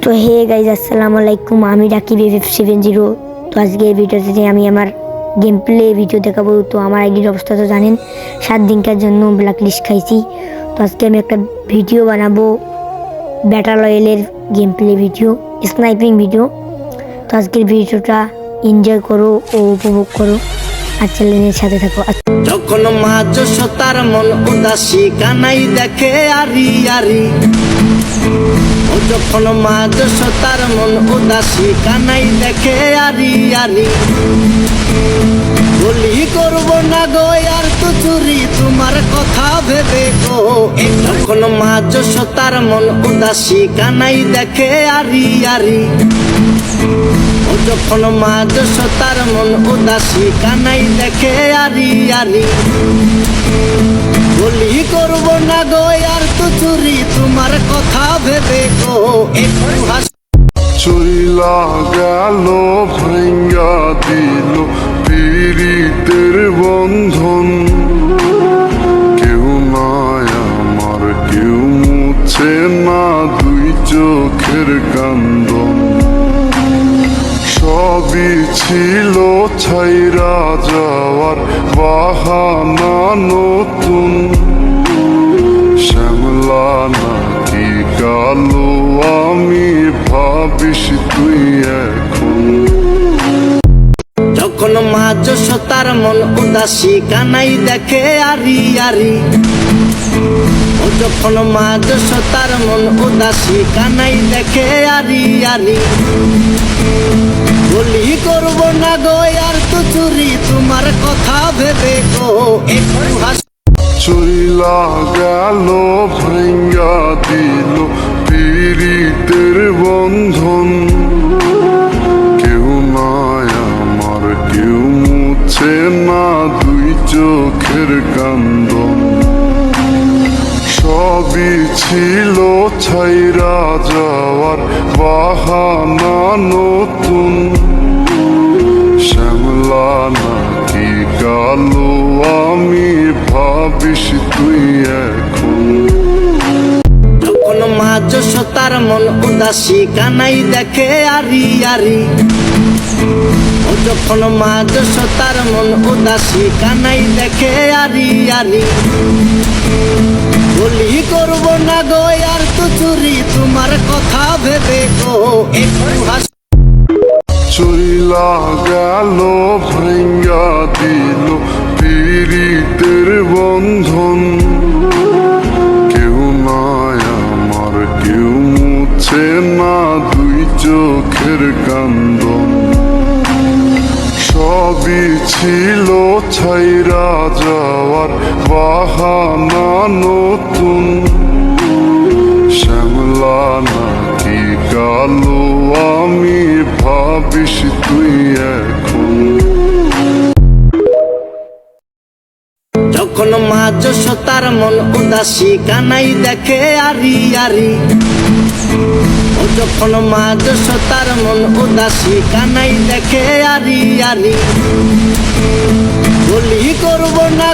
তো hey guys আসসালামু আলাইকুম, আমি রাকিব FF70। তো আজকে এই ভিডিওতে আমি আমার গেম প্লে ভিডিও দেখাবো। তো আমার আইডির অবস্থা তো জানেন, 7 দিনকার জন্য ব্ল্যাক লিস্ট খাইছি। তো আজকে আমি একটা ভিডিও বানাবো, ব্যাটাল রয়্যালের game play video, sniping video. তো আজকের ভিডিওটা এনজয় করো ও উপভোগ করো আর চ্যানেলের সাথে থাকো। যখন মাঝ তার মন উদাসী কানাই দেখে আরি আরি, ও যখন মাঝ তার মন উদাসী কানাই দেখে আরি আরি, বলি করব না গো আর তো চুরি তোমার কথা ভেবে গো। যখন মাঝ তার মন উদাসী কানাই দেখে আরি আরি, ও যখন মাঝ তার মন উদাসী কানাই দেখে আরি আরি, বলি করব না গো আর তো চুরি তোমার কথা ভেবে গো। একটু চইলা গেল ভেঙ্গা দিল পীড়িতের বন্ধন, কেউ নাই আমার কেউ মুছে না দুই চোখের কান্দন। সবই ছিল ছাইরা যাওয়ার বাহানা নতুন, শ্যামলা নাকি কালো আমি ভাবিস তুই এখন। যখন মাঝ তার মন উদাসী কানাই দেখে আরি আরি, ও যখন মাঝ তার মন উদাসী কানাই দেখে আরি আরি, বলি করব না গো আর তো চুরি তোমার কথা ভেবে গো। একটু চইলা গেল ভেঙ্গা দিল পীড়িতের বন্ধন, কেউ নাই আমার কেউ মুছে না দুই চোখের কান্দন। সবই ছিল ছাইরা যাওয়ার বাহানা নতুন, শ্যামলা নাকি কালো আমি ভাবিস তুই এখন। যখন মাঝ তার মন উদাসী কানাই দেখে আরি আরি, ও যখন মাঝ তার মন উদাসী কানাই দেখে আরি আরি, বলি করব না গো আর তো চুরি তোমার কথা ভেবে গো। একটু চইলা গেল ভেঙ্গা দিল পীড়িতের বন্ধন, কেউ নাই আমার কেউ মুছে না দুই চোখের কান্দন। সবই ছিল ছাইরা যাওয়ার বাহানা নতুন, শ্যামলা নাকি কালো আমি ভাবিস তুই এখন। যখন মাঝ তার মন উদাসী কানাই দেখে আরি আরি, ও যখন মাঝ তার মন উদাসী কানাই দেখে আরি আরি, বলি করব না